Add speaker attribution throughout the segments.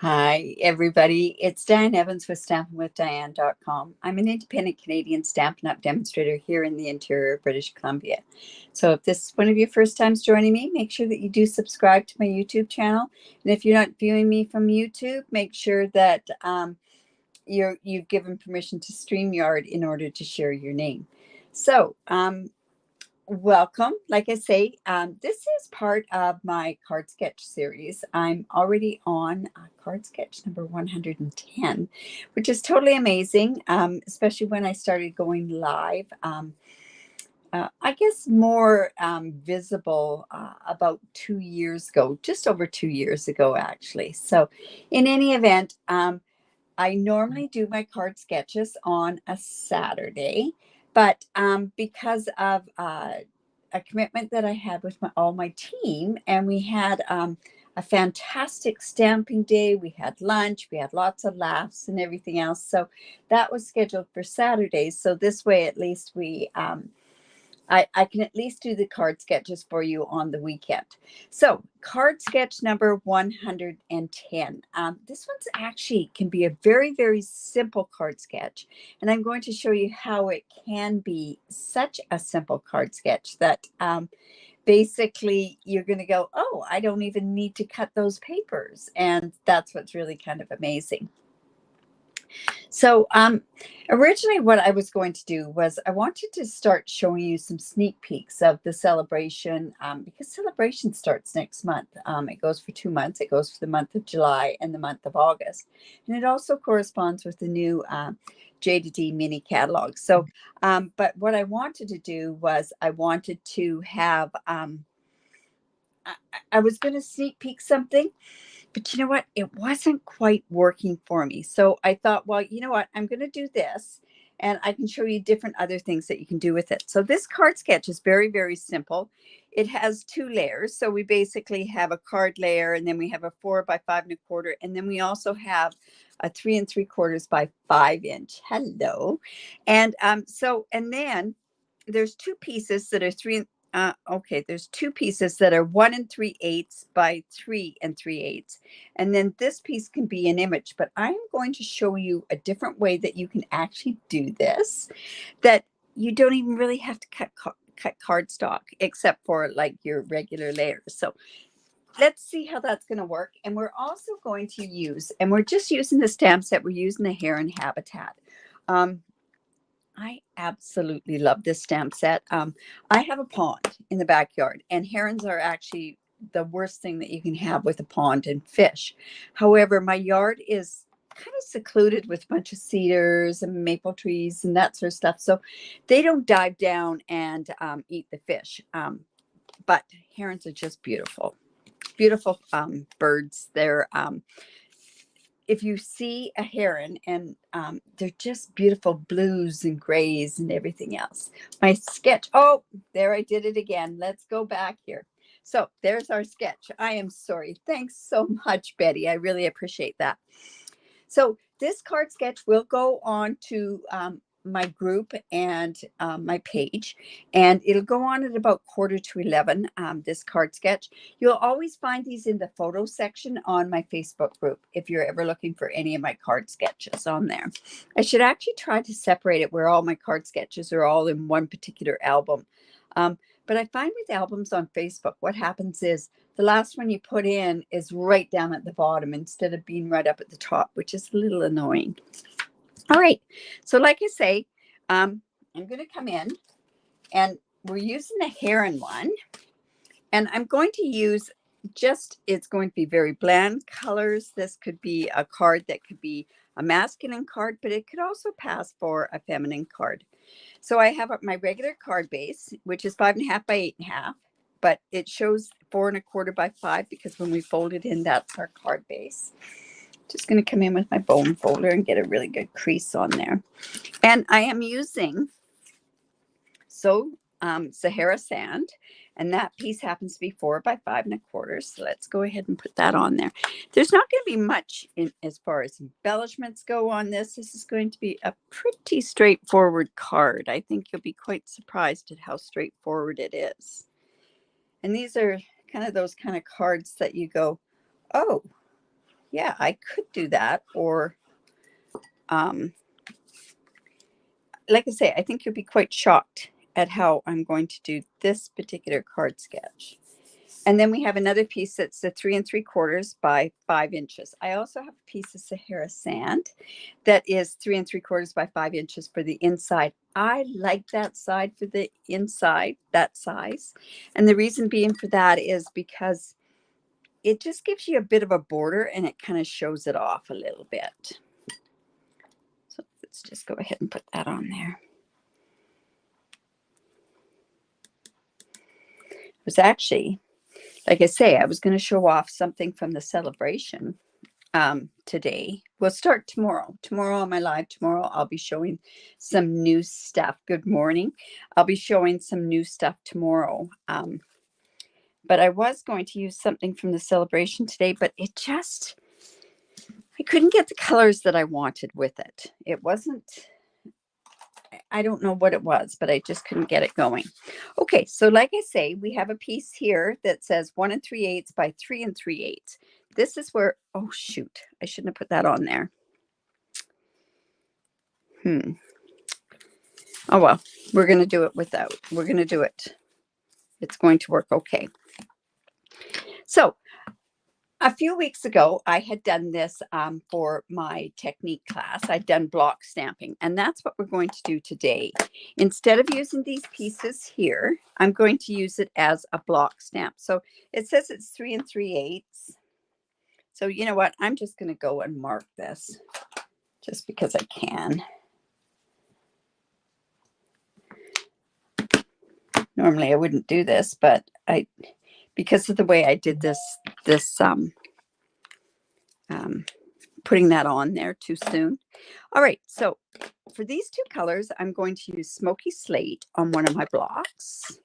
Speaker 1: Hi, everybody. It's Diane Evans with stampinwithdiane.com. I'm an independent Canadian Stampin' Up demonstrator here in the interior of British Columbia. So if this is one of your first times joining me, make sure that you do subscribe to my YouTube channel. And if you're not viewing me from YouTube, make sure that you've given permission to StreamYard in order to share your name. So welcome. Like I say, this is part of my card sketch series. I'm already on card sketch number 110, which is totally amazing, especially when I started going live. I guess more visible about 2 years ago, just over 2 years ago, actually. So in any event, I normally do my card sketches on a Saturday, but because of a commitment that I had with all my team, and we had a fantastic stamping day. We had lunch, we had lots of laughs and everything else. So that was scheduled for Saturdays. So this way, at least I can at least do the card sketches for you on the weekend. So card sketch number 110. This one's actually can be a very, very simple card sketch. And I'm going to show you how it can be such a simple card sketch that basically you're going to go, oh, I don't even need to cut those papers. And that's what's really kind of amazing. So originally what I was going to do was I wanted to start showing you some sneak peeks of the celebration because celebration starts next month. It goes for 2 months. It goes for the month of July and the month of August. And it also corresponds with the new J to D mini catalog. So, but what I wanted to do was I wanted to have, I was going to sneak peek something. But you know what? It wasn't quite working for me. So I thought, well, you know what? I'm going to do this and I can show you different other things that you can do with it. So this card sketch is very, very simple. It has 2 layers. So we basically have a card layer, and then we have a 4 by 5 1/4. And then we also have a 3 3/4 by 5 inch. Hello. And and then there's 2 pieces that are there's 2 pieces that are 1 3/8 by 3 3/8. And then this piece can be an image, but I'm going to show you a different way that you can actually do this, that you don't even really have to cut cardstock except for like your regular layers. So let's see how that's going to work. And we're also going to use, and we're just using the stamp set, we're using the Heron Habitat. I absolutely love this stamp set. I have a pond in the backyard, and herons are actually the worst thing that you can have with a pond and fish. However, my yard is kind of secluded with a bunch of cedars and maple trees and that sort of stuff. So they don't dive down and eat the fish. But herons are just beautiful, beautiful birds. They're if you see a heron, and they're just beautiful blues and grays and everything else. My sketch, oh, there I did it again. Let's go back here. So there's our sketch. I am sorry. Thanks so much, Betty. I really appreciate that. So this card sketch will go on to my group and my page, and it'll go on at about 10:45, this card sketch. You'll always find these in the photo section on my Facebook group if you're ever looking for any of my card sketches on there. I should actually try to separate it where all my card sketches are all in one particular album. But I find with albums on Facebook, what happens is the last one you put in is right down at the bottom instead of being right up at the top, which is a little annoying. All right. So like I say, I'm going to come in, and we're using the heron one. And I'm going to use it's going to be very bland colors. This could be a card that could be a masculine card, but it could also pass for a feminine card. So I have my regular card base, which is 5 1/2 by 8 1/2, but it shows 4 1/4 by 5 because when we fold it in, that's our card base. Just going to come in with my bone folder and get a really good crease on there. And I am using Sahara sand, and that piece happens to be 4 by 5 1/4. So let's go ahead and put that on there. There's not going to be much as far as embellishments go on this. This is going to be a pretty straightforward card. I think you'll be quite surprised at how straightforward it is. And these are kind of those kind of cards that you go, oh, yeah, I could do that. Or, like I say, I think you'll be quite shocked at how I'm going to do this particular card sketch. And then we have another piece that's a 3 3/4 by 5 inches. I also have a piece of Sahara sand that is 3 3/4 by 5 inches for the inside. I like that side for the inside, that size. And the reason being for that is because it just gives you a bit of a border and it kind of shows it off a little bit. So let's just go ahead and put that on there. It was actually, like I say, I was going to show off something from the celebration today. We'll start tomorrow. Tomorrow on my live tomorrow, I'll be showing some new stuff. Good morning. I'll be showing some new stuff tomorrow. But I was going to use something from the celebration today, but it just, I couldn't get the colors that I wanted with it. It wasn't, I don't know what it was, but I just couldn't get it going. Okay, so like I say, we have a piece here that says 1 3/8 by 3 3/8. This is where, oh shoot, I shouldn't have put that on there. Oh well, we're going to do it without. We're going to do it. It's going to work okay. So a few weeks ago, I had done this for my technique class. I'd done block stamping, and that's what we're going to do today. Instead of using these pieces here, I'm going to use it as a block stamp. So it says it's 3 3/8. So you know what? I'm just going to go and mark this just because I can. Normally I wouldn't do this, but because of the way I did this putting that on there too soon. All right, so for these two colors, I'm going to use Smoky Slate on one of my blocks.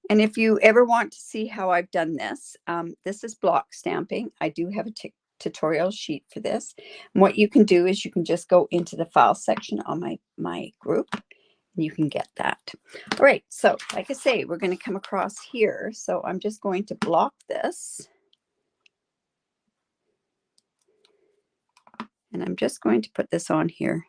Speaker 1: And if you ever want to see how I've done this, this is block stamping. I do have a tutorial sheet for this. And what you can do is you can just go into the file section on my group, and you can get that. All right, so like I say, we're going to come across here. So I'm just going to block this. And I'm just going to put this on here.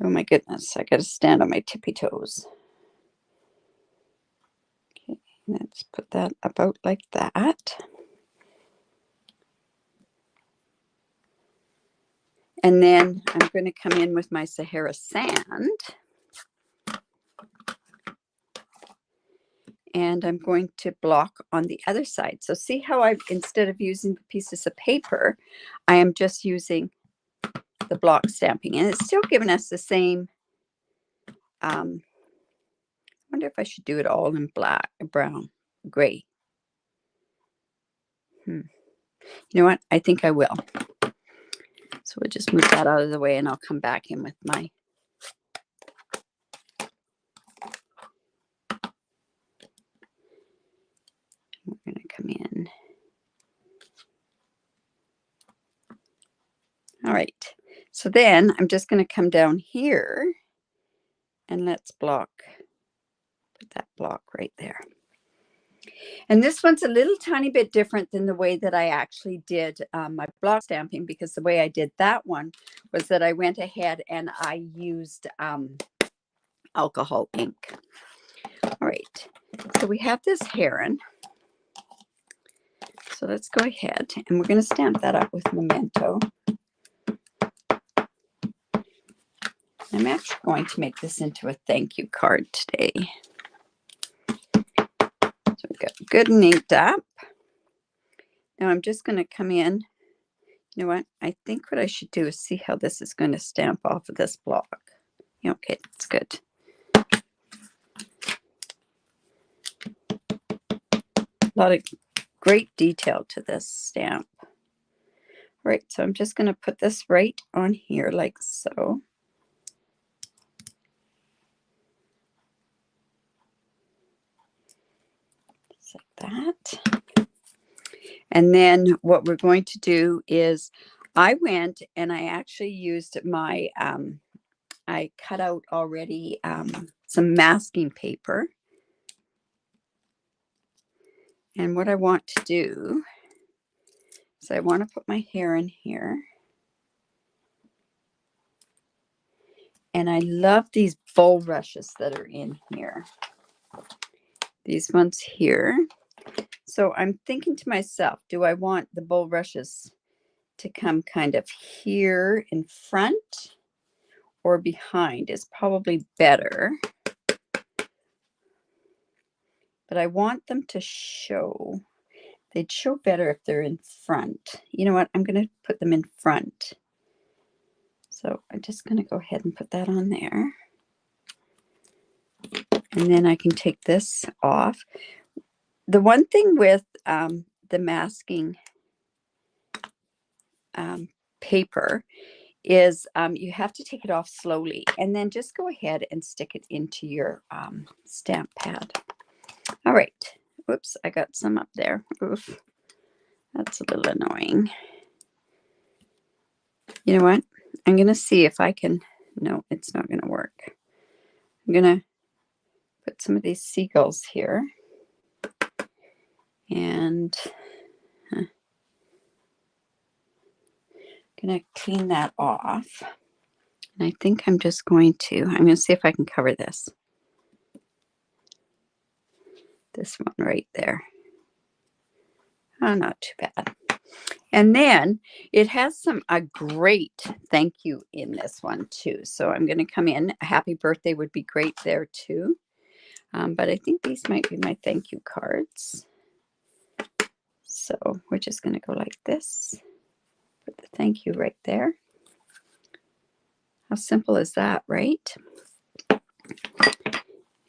Speaker 1: Oh my goodness, I got to stand on my tippy toes. Okay, let's put that about like that. And then I'm going to come in with my Sahara sand. And I'm going to block on the other side. So see how I've, instead of using pieces of paper, I am just using the block stamping. And it's still giving us the same, I wonder if I should do it all in black, brown, gray. You know what? I think I will. So we'll just move that out of the way and I'll come back in with my we're going to come in. All right. So then I'm just going to come down here and let's block. Put that block right there. And this one's a little tiny bit different than the way that I actually did my block stamping, because the way I did that one was that I went ahead and I used alcohol ink. All right. So we have this heron. So let's go ahead and we're going to stamp that up with Memento. I'm actually going to make this into a thank you card today. So we've got good and inked up. Now I'm just going to come in. You know what? I think what I should do is see how this is going to stamp off of this block. Okay, that's good. A lot of great detail to this stamp. All right, so I'm just going to put this right on here like so. Just like that. And then what we're going to do is I went and I actually used my, I cut out already some masking paper. And what I want to do So I want to put my hair in here. And I love these bulrushes that are in here. These ones here. So I'm thinking to myself, do I want the bulrushes to come kind of here in front or behind? Is probably better. But I want them to show. They'd show better if they're in front. You know what? I'm going to put them in front. So I'm just going to go ahead and put that on there. And then I can take this off. The one thing with the masking paper is you have to take it off slowly and then just go ahead and stick it into your stamp pad. All right. Whoops, I got some up there. Oof. That's a little annoying. You know what? I'm going to see if I can. No, it's not going to work. I'm going to put some of these seagulls here. And I'm going to clean that off. And I think I'm just going to see if I can cover this. This one right there. Oh, not too bad. And then it has a great thank you in this one too. So I'm going to come in. A happy birthday would be great there too. But I think these might be my thank you cards. So we're just going to go like this. Put the thank you right there. How simple is that, right?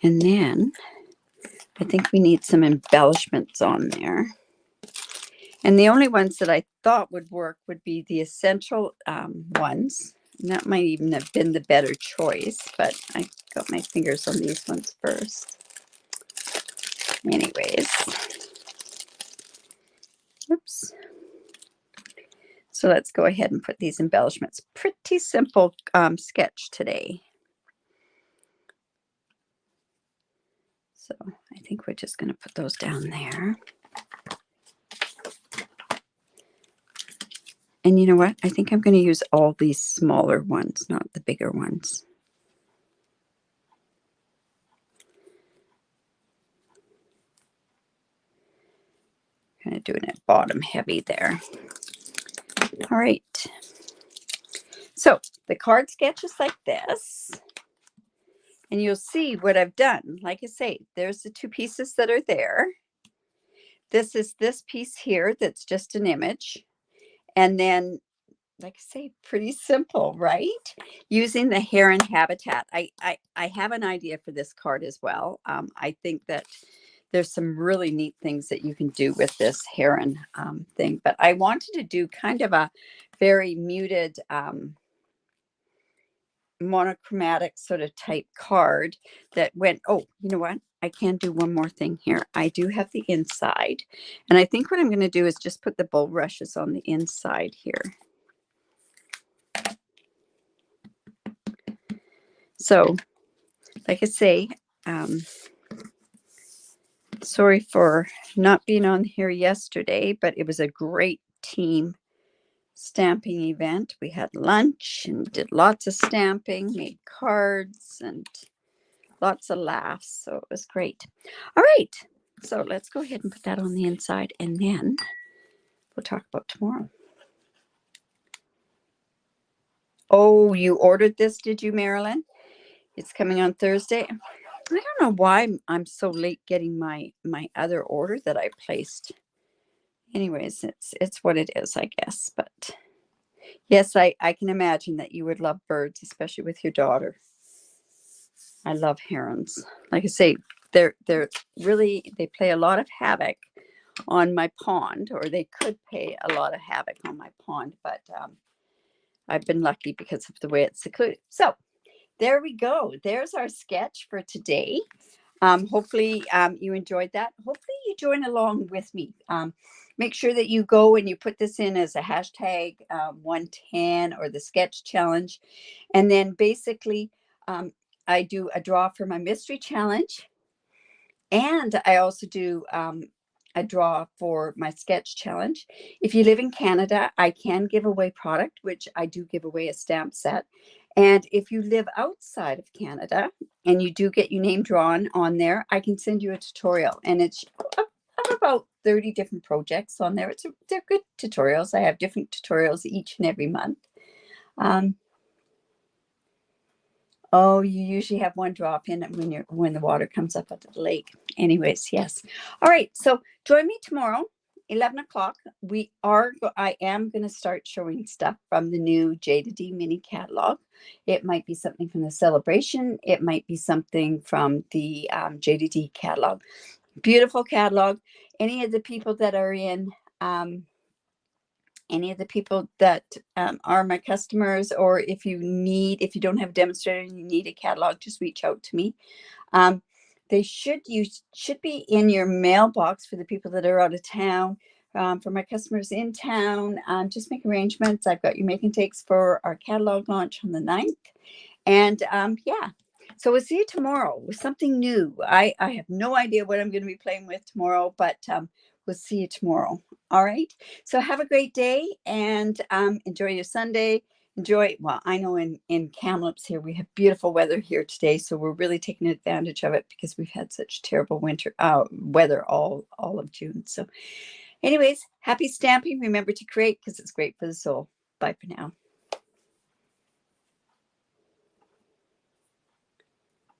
Speaker 1: And then I think we need some embellishments on there. And the only ones that I thought would work would be the essential ones. And that might even have been the better choice, but I got my fingers on these ones first. Anyways. Oops. So let's go ahead and put these embellishments. Pretty simple sketch today. So I think we're just going to put those down there. And you know what? I think I'm going to use all these smaller ones, not the bigger ones. Kind of doing it bottom heavy there. All right. So the card sketch is like this. And you'll see what I've done. Like I say, there's the two pieces that are there. This is this piece here that's just an image. And then, like I say, pretty simple, right? Using the Heron Habitat. I have an idea for this card as well. I think that there's some really neat things that you can do with this Heron thing. But I wanted to do kind of a very muted monochromatic sort of type card that went, oh, you know what? I can do one more thing here. I do have the inside. And I think what I'm going to do is just put the bulrushes on the inside here. So, like I say, sorry for not being on here yesterday, but it was a great team stamping event. We had lunch and did lots of stamping, made cards and lots of laughs. So it was great. All right. So let's go ahead and put that on the inside and then we'll talk about tomorrow. Oh, you ordered this, did you, Marilyn? It's coming on Thursday. I don't know why I'm so late getting my other order that I placed. Anyways, it's what it is, I guess. But yes, I can imagine that you would love birds, especially with your daughter. I love herons. Like I say, they're really, they play a lot of havoc on my pond, or they could play a lot of havoc on my pond, but I've been lucky because of the way it's secluded. So there we go. There's our sketch for today. Hopefully you enjoyed that. Hopefully you join along with me. Make sure that you go and you put this in as a hashtag 110 or the sketch challenge. And then basically I do a draw for my mystery challenge. And I also do a draw for my sketch challenge. If you live in Canada, I can give away product, which I do give away a stamp set. And if you live outside of Canada and you do get your name drawn on there, I can send you a tutorial. And it's about 30 different projects on there. They're good tutorials. I have different tutorials each and every month. Oh, you usually have one drop in it when the water comes up out of the lake. Anyways, yes. All right. So join me tomorrow, 11 o'clock. I am going to start showing stuff from the new J to D mini catalog. It might be something from the celebration. It might be something from the J to D catalog. Beautiful catalog. Any of the people that are in any of the people that are my customers, or if you don't have a demonstrator and you need a catalog, just reach out to me. You should be in your mailbox for the people that are out of town. For my customers in town, just make arrangements. I've got you making takes for our catalog launch on the 9th. And yeah, so we'll see you tomorrow with something new. I have no idea what I'm going to be playing with tomorrow, but we'll see you tomorrow. All right. So have a great day and enjoy your Sunday. Well, I know in Kamloops here, we have beautiful weather here today. So we're really taking advantage of it because we've had such terrible winter weather all of June. So anyways, happy stamping. Remember to create because it's great for the soul. Bye for now.